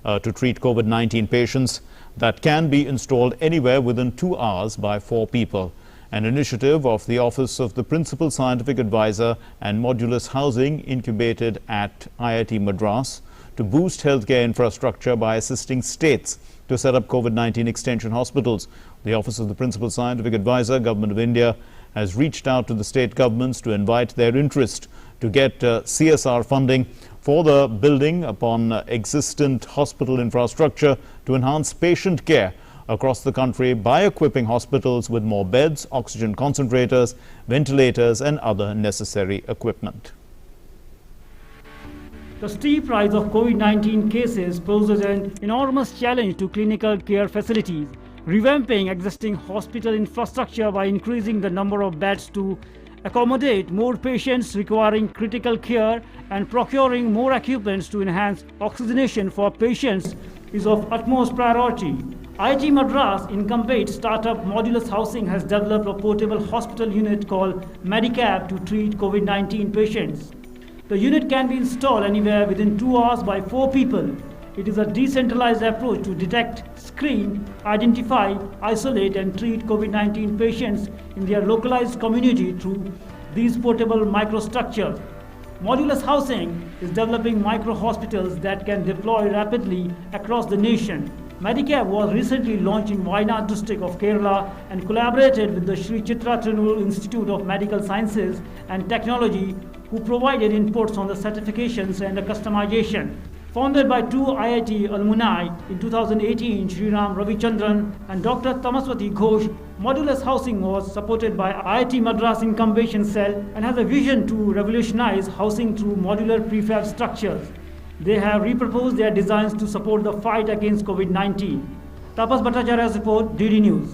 to treat COVID-19 patients that can be installed anywhere within 2 hours by 4 people. An initiative of the Office of the Principal Scientific Advisor and Modulus Housing incubated at IIT Madras to boost healthcare infrastructure by assisting states to set up COVID-19 extension hospitals. The Office of the Principal Scientific Advisor, Government of India, has reached out to the state governments to invite their interest to get CSR funding for the building upon existent hospital infrastructure to enhance patient care across the country by equipping hospitals with more beds, oxygen concentrators, ventilators and other necessary equipment. The steep rise of COVID-19 cases poses an enormous challenge to clinical care facilities. Revamping existing hospital infrastructure by increasing the number of beds to accommodate more patients requiring critical care and procuring more equipment to enhance oxygenation for patients is of utmost priority. IIT Madras incumbent startup Modulus Housing has developed a portable hospital unit called Medicab to treat COVID-19 patients. The unit can be installed anywhere within 2 hours by 4 people. It is a decentralized approach to detect, screen, identify, isolate and treat COVID-19 patients in their localized community through these portable microstructures. Modulus Housing is developing micro-hospitals that can deploy rapidly across the nation. Medicab was recently launched in Wayanad district of Kerala and collaborated with the Sri Chitra Trinul Institute of Medical Sciences and Technology, who provided inputs on the certifications and the customization. Founded by 2 IIT alumni in 2018, Sriram Ravichandran and Dr. Tamaswati Ghosh, Modulus Housing was supported by IIT Madras Incubation Cell and has a vision to revolutionize housing through modular prefab structures. They have reproposed their designs to support the fight against COVID-19. Tapas Bhattacharya's report, DD News.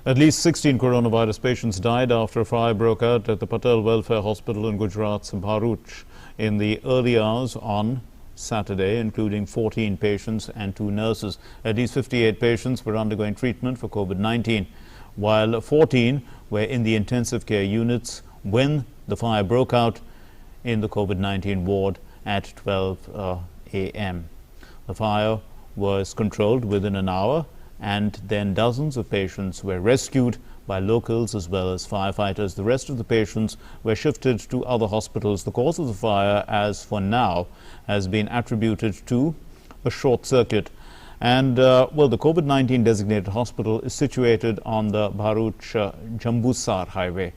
At least 16 coronavirus patients died after a fire broke out at the Patel Welfare Hospital in Gujarat's Bharuch in the early hours on Saturday, including 14 patients and 2 nurses. At least 58 patients were undergoing treatment for COVID-19, while 14 were in the intensive care units when the fire broke out in the COVID-19 ward at 12 a.m. The fire was controlled within an hour, and then dozens of patients were rescued by locals as well as firefighters. The rest of the patients were shifted to other hospitals. The cause of the fire, as for now, has been attributed to a short circuit. And, well, the COVID-19 designated hospital is situated on the Bharuch-Jambusar highway,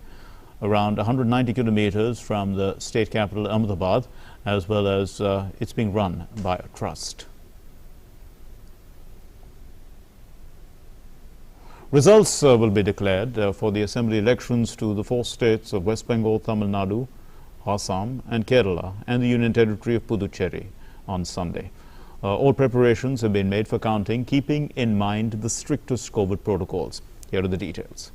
around 190 kilometers from the state capital Ahmedabad, as well as it's being run by a trust. Results will be declared for the assembly elections to the 4 states of West Bengal, Tamil Nadu, Assam and Kerala and the Union Territory of Puducherry on Sunday. All preparations have been made for counting, keeping in mind the strictest COVID protocols. Here are the details.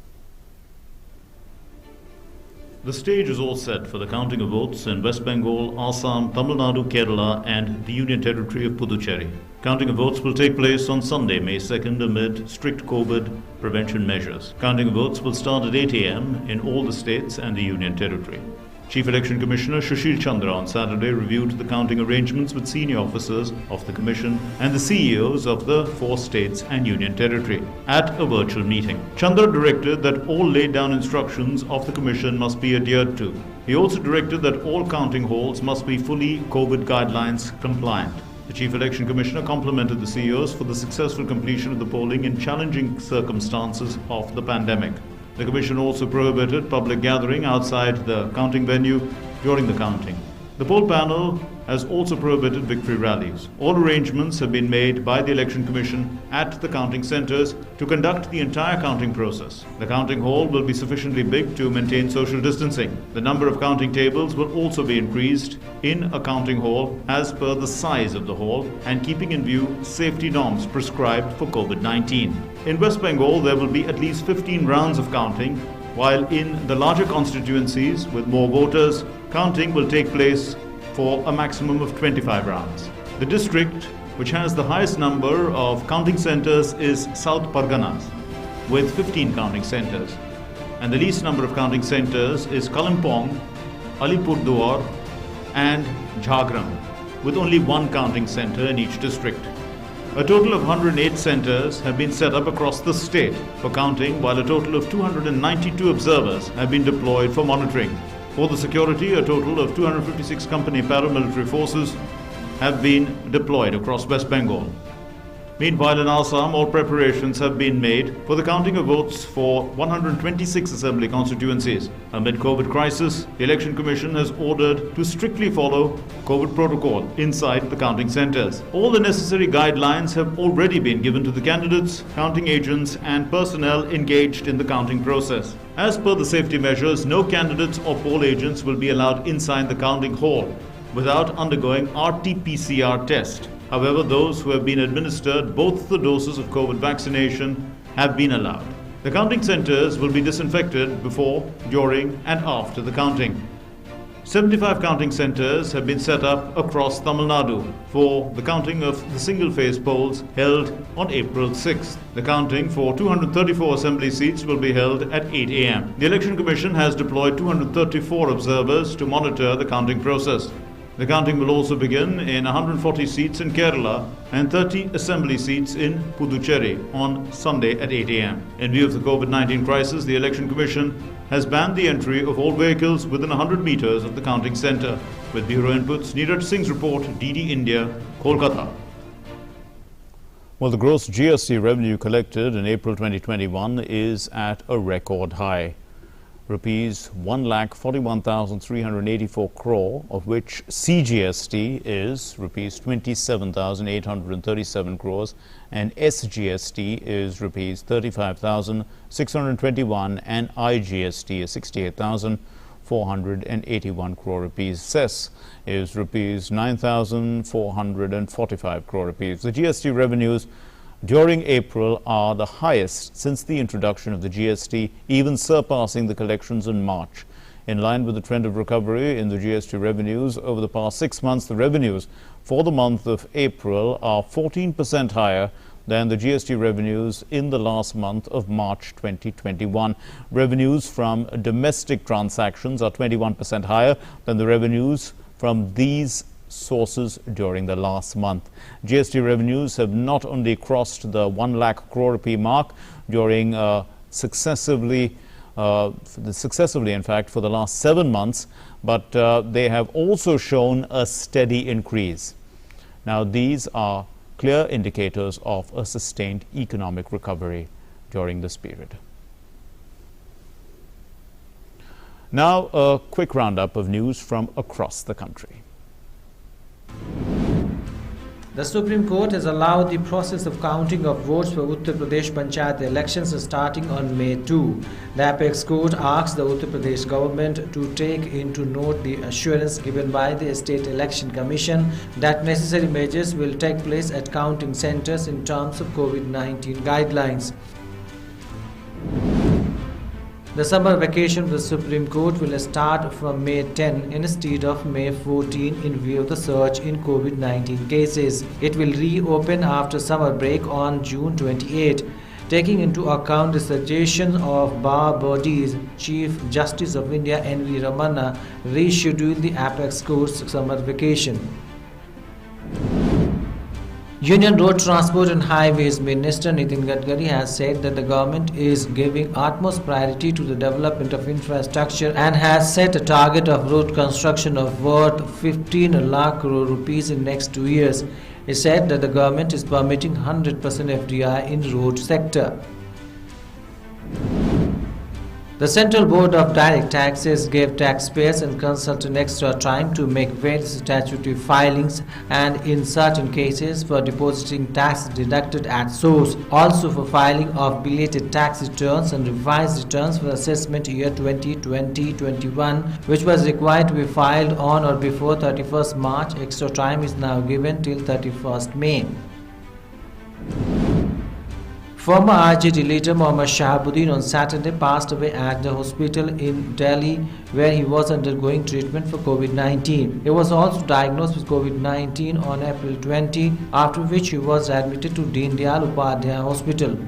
The stage is all set for the counting of votes in West Bengal, Assam, Tamil Nadu, Kerala and the Union Territory of Puducherry. Counting of votes will take place on Sunday, May 2nd amid strict COVID prevention measures. Counting of votes will start at 8 a.m. in all the states and the Union Territory. Chief Election Commissioner Sushil Chandra on Saturday reviewed the counting arrangements with senior officers of the Commission and the CEOs of the 4 states and Union Territory at a virtual meeting. Chandra directed that all laid down instructions of the Commission must be adhered to. He also directed that all counting halls must be fully COVID guidelines compliant. The Chief Election Commissioner complimented the CEOs for the successful completion of the polling in challenging circumstances of the pandemic. The Commission also prohibited public gathering outside the counting venue during the counting. The poll panel has also prohibited victory rallies. All arrangements have been made by the Election Commission at the counting centres to conduct the entire counting process. The counting hall will be sufficiently big to maintain social distancing. The number of counting tables will also be increased in a counting hall as per the size of the hall and keeping in view safety norms prescribed for COVID-19. In West Bengal, there will be at least 15 rounds of counting, while in the larger constituencies with more voters, counting will take place for a maximum of 25 rounds. The district which has the highest number of counting centres is South Parganas with 15 counting centres, and the least number of counting centres is Kalimpong, Alipurduar and Jhargram with only one counting centre in each district. A total of 108 centres have been set up across the state for counting, while a total of 292 observers have been deployed for monitoring. For the security, a total of 256 company paramilitary forces have been deployed across West Bengal. Meanwhile, in Assam, all preparations have been made for the counting of votes for 126 assembly constituencies. Amid COVID crisis, the Election Commission has ordered to strictly follow COVID protocol inside the counting centres. All the necessary guidelines have already been given to the candidates, counting agents and personnel engaged in the counting process. As per the safety measures, no candidates or poll agents will be allowed inside the counting hall without undergoing RT-PCR test. However, those who have been administered both the doses of COVID vaccination have been allowed. The counting centres will be disinfected before, during and after the counting. 75 counting centres have been set up across Tamil Nadu for the counting of the single-phase polls held on April 6th. The counting for 234 assembly seats will be held at 8 a.m. The Election Commission has deployed 234 observers to monitor the counting process. The counting will also begin in 140 seats in Kerala and 30 assembly seats in Puducherry on Sunday at 8 a.m. In view of the COVID-19 crisis, the Election Commission has banned the entry of all vehicles within 100 meters of the counting centre. With Bureau Inputs, Neeraj Singh's report, DD India, Kolkata. Well, the gross GST revenue collected in April 2021 is at a record high. Rupees 1,41,384 crore, of which CGST is rupees 27,837 crores and SGST is rupees 35,621 and IGST is 68,481 crore rupees. Cess is rupees 9,445 crore rupees. The GST revenues during April are the highest since the introduction of the GST, even surpassing the collections in March. In line with the trend of recovery in the GST revenues over the past 6 months, the revenues for the month of April are 14% higher than the GST revenues in the last month of March 2021. Revenues from domestic transactions are 21% higher than the revenues from these sources during the last month. GST revenues have not only crossed the 1 lakh crore rupee mark during successively in fact for the last 7 months, but they have also shown a steady increase. Now these are clear indicators of a sustained economic recovery during this period. Now a quick roundup of news from across the country. The Supreme Court has allowed the process of counting of votes for Uttar Pradesh Panchayat elections starting on May 2. The Apex Court asked the Uttar Pradesh government to take into note the assurance given by the State Election Commission that necessary measures will take place at counting centres in terms of COVID-19 guidelines. The summer vacation of the Supreme Court will start from May 10 instead of May 14 in view of the surge in COVID-19 cases. It will reopen after summer break on June 28. Taking into account the suggestion of Bar Body's Chief Justice of India N.V. Ramana rescheduled the Apex Court's summer vacation. Union Road Transport and Highways Minister Nitin Gadkari has said that the government is giving utmost priority to the development of infrastructure and has set a target of road construction of worth 15 lakh crore rupees in next 2 years. He said that the government is permitting 100% FDI in road sector. The Central Board of Direct Taxes gave taxpayers and consultants extra time to make various statutory filings and in certain cases for depositing tax deducted at source, also for filing of belated tax returns and revised returns for assessment year 2020-21, which was required to be filed on or before 31st March. Extra time is now given till 31st May. Former RJD leader Mohammad Shahabuddin on Saturday passed away at the hospital in Delhi where he was undergoing treatment for COVID-19. He was also diagnosed with COVID-19 on April 20, after which he was admitted to Deen Dayal Upadhyaya Hospital.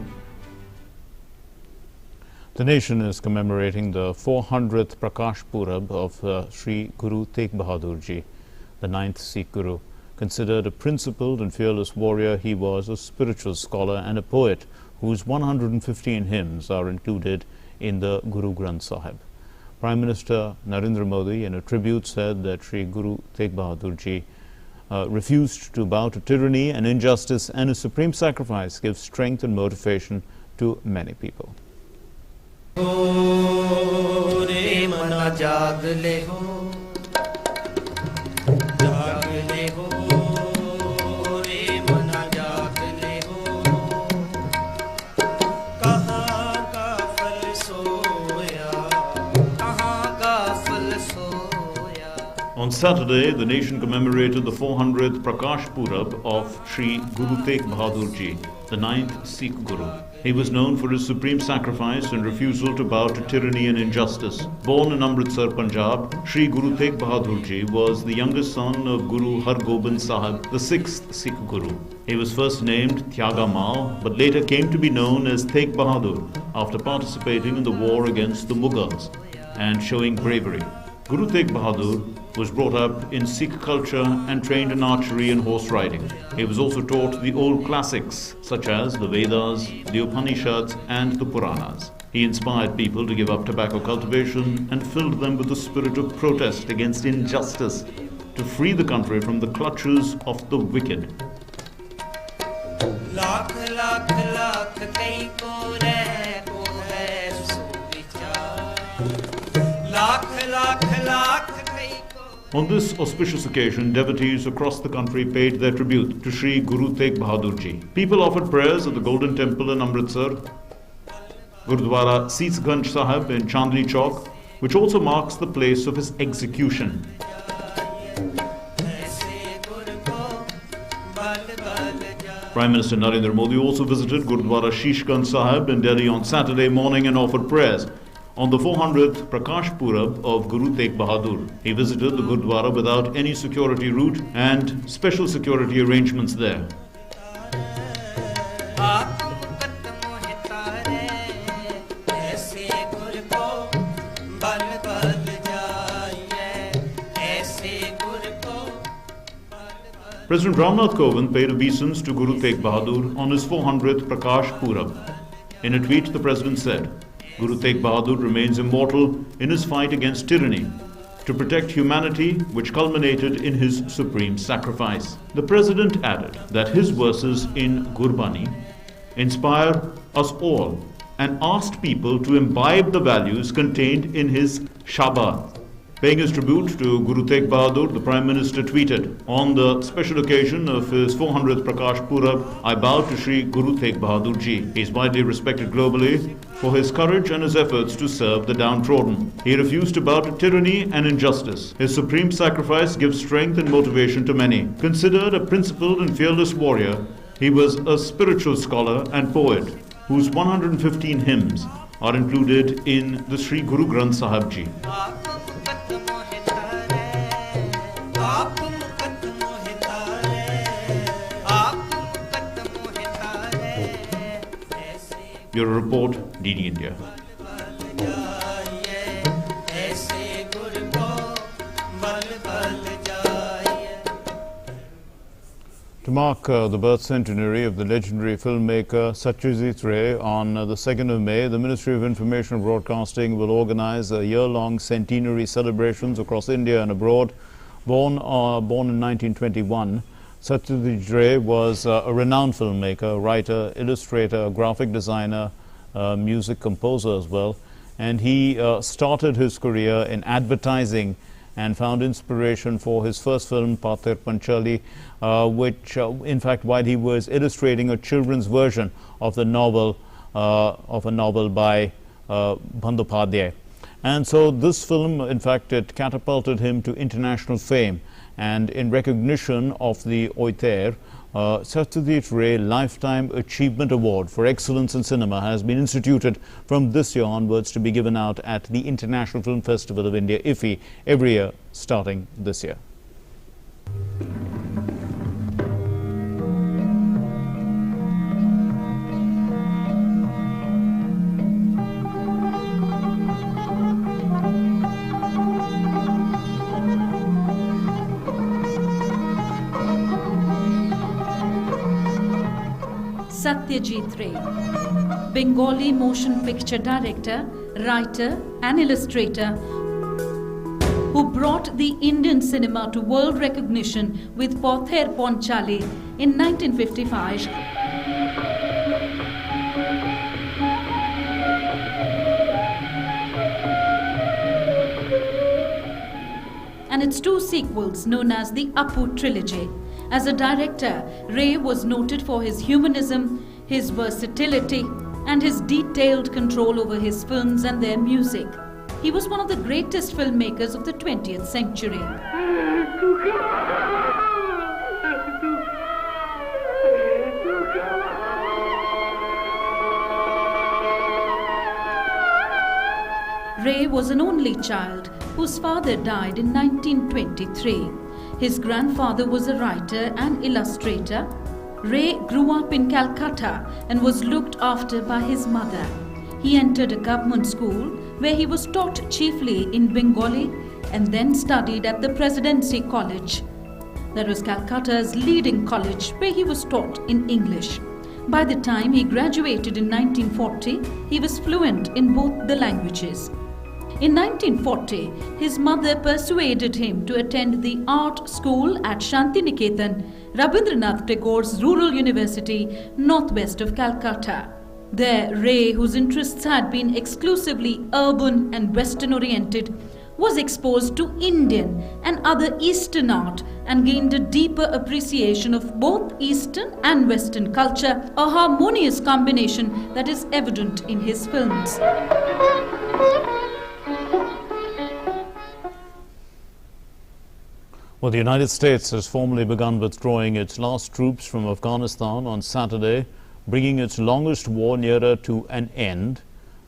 The nation is commemorating the 400th Prakash Purab of Sri Guru Tegh Bahadur Ji, the 9th Sikh Guru. Considered a principled and fearless warrior, he was a spiritual scholar and a poet whose 115 hymns are included in the Guru Granth Sahib. Prime Minister Narendra Modi, in a tribute, said that Sri Guru Tegh Bahadur Ji refused to bow to tyranny and injustice, and his supreme sacrifice gives strength and motivation to many people. On Saturday, the nation commemorated the 400th Prakash Purab of Sri Guru Tegh Bahadur Ji, the 9th Sikh Guru. He was known for his supreme sacrifice and refusal to bow to tyranny and injustice. Born in Amritsar, Punjab, Sri Guru Tegh Bahadur Ji was the youngest son of Guru Har Gobind Sahib, the 6th Sikh Guru. He was first named Tyaga Mao, but later came to be known as Tegh Bahadur after participating in the war against the Mughals and showing bravery. Guru Tegh Bahadur was brought up in Sikh culture and trained in archery and horse riding. He was also taught the old classics such as the Vedas, the Upanishads and the Puranas. He inspired people to give up tobacco cultivation and filled them with the spirit of protest against injustice to free the country from the clutches of the wicked. On this auspicious occasion, devotees across the country paid their tribute to Sri Guru Tegh Bahadur Ji. People offered prayers at the Golden Temple in Amritsar, Gurdwara Seetsganj Sahib in Chandni Chowk, which also marks the place of his execution. Prime Minister Narendra Modi also visited Gurdwara Shishganj Sahib in Delhi on Saturday morning and offered prayers on the 400th Prakash Purab of Guru Tegh Bahadur. He visited the Gurdwara without any security route and special security arrangements there. President Ramnath Kovind paid obeisance to Guru Tegh Bahadur on his 400th Prakash Purab. In a tweet, the President said, Guru Tegh Bahadur remains immortal in his fight against tyranny to protect humanity, which culminated in his supreme sacrifice. The President added that his verses in Gurbani inspire us all and asked people to imbibe the values contained in his Shabad. Paying his tribute to Guru Tegh Bahadur, the Prime Minister tweeted, on the special occasion of his 400th Prakash Purab, I bow to Sri Guru Tegh Bahadur Ji. He is widely respected globally for his courage and his efforts to serve the downtrodden. He refused to bow to tyranny and injustice. His supreme sacrifice gives strength and motivation to many. Considered a principled and fearless warrior, he was a spiritual scholar and poet whose 115 hymns are included in the Sri Guru Granth Sahib Ji. Bureau Report, DD India. To mark the birth centenary of the legendary filmmaker Satyajit Ray on the 2nd of May, the Ministry of Information and Broadcasting will organize a year-long centenary celebrations across India and abroad. Born in 1921, Satyajit Ray was a renowned filmmaker, writer, illustrator, graphic designer, music composer as well. and he started his career in advertising and found inspiration for his first film, Pather Panchali, which, in fact, while he was illustrating a children's version of the novel, of a novel by Bandyopadhyay. And so this film, in fact, it catapulted him to international fame. And in recognition of the Oiter, Satyajit Ray Lifetime Achievement Award for Excellence in Cinema has been instituted from this year onwards to be given out at the International Film Festival of India, IFFI, every year starting this year. Satyajit Ray, Bengali motion picture director, writer and illustrator, who brought the Indian cinema to world recognition with Pather Panchali in 1955. And its two sequels known as the Apu trilogy. As a director, Ray was noted for his humanism, his versatility, and his detailed control over his films and their music. He was one of the greatest filmmakers of the 20th century. Ray was an only child whose father died in 1923. His grandfather was a writer and illustrator. Ray grew up in Calcutta and was looked after by his mother. He entered a government school where he was taught chiefly in Bengali and then studied at the Presidency College. That was Calcutta's leading college where he was taught in English. By the time he graduated in 1940, he was fluent in both the languages. In 1940, his mother persuaded him to attend the art school at Shantiniketan, Rabindranath Tagore's rural university northwest of Calcutta. There, Ray, whose interests had been exclusively urban and Western-oriented, was exposed to Indian and other Eastern art and gained a deeper appreciation of both Eastern and Western culture, a harmonious combination that is evident in his films. Well, the United States has formally begun withdrawing its last troops from Afghanistan on Saturday, bringing its longest war nearer to an end,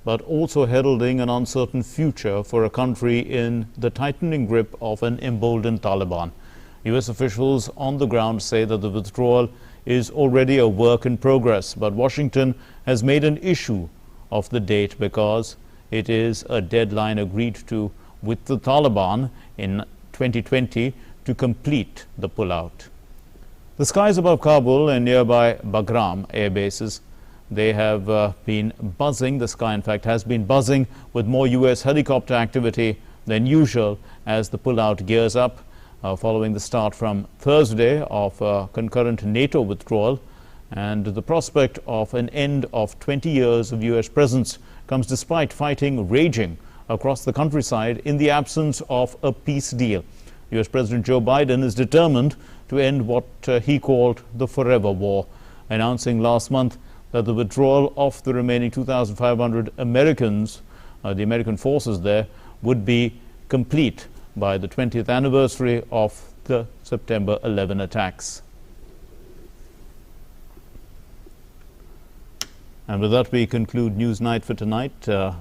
but also heralding an uncertain future for a country in the tightening grip of an emboldened Taliban. U.S. officials on the ground say that the withdrawal is already a work in progress, but Washington has made an issue of the date because it is a deadline agreed to with the Taliban in 2020 to complete the pullout. The skies above Kabul and nearby Bagram air bases, they have been buzzing. The sky, in fact, has been buzzing with more U.S. helicopter activity than usual as the pullout gears up following the start from Thursday of concurrent NATO withdrawal. And the prospect of an end of 20 years of U.S. presence comes despite fighting raging across the countryside in the absence of a peace deal. U.S. President Joe Biden is determined to end what he called the forever war, announcing last month that the withdrawal of the remaining 2,500 Americans, the American forces there, would be complete by the 20th anniversary of the September 11 attacks. And with that, we conclude News Night for tonight.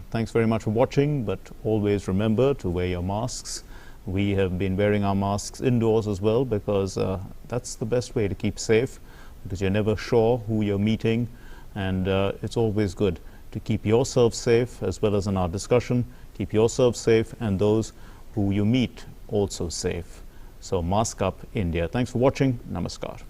Thanks very much for watching, but always remember to wear your masks. We have been wearing our masks indoors as well because that's the best way to keep safe, because you're never sure who you're meeting, and it's always good to keep yourself safe as well as in our discussion. Keep yourself safe and those who you meet also safe. So mask up, India. Thanks for watching. Namaskar.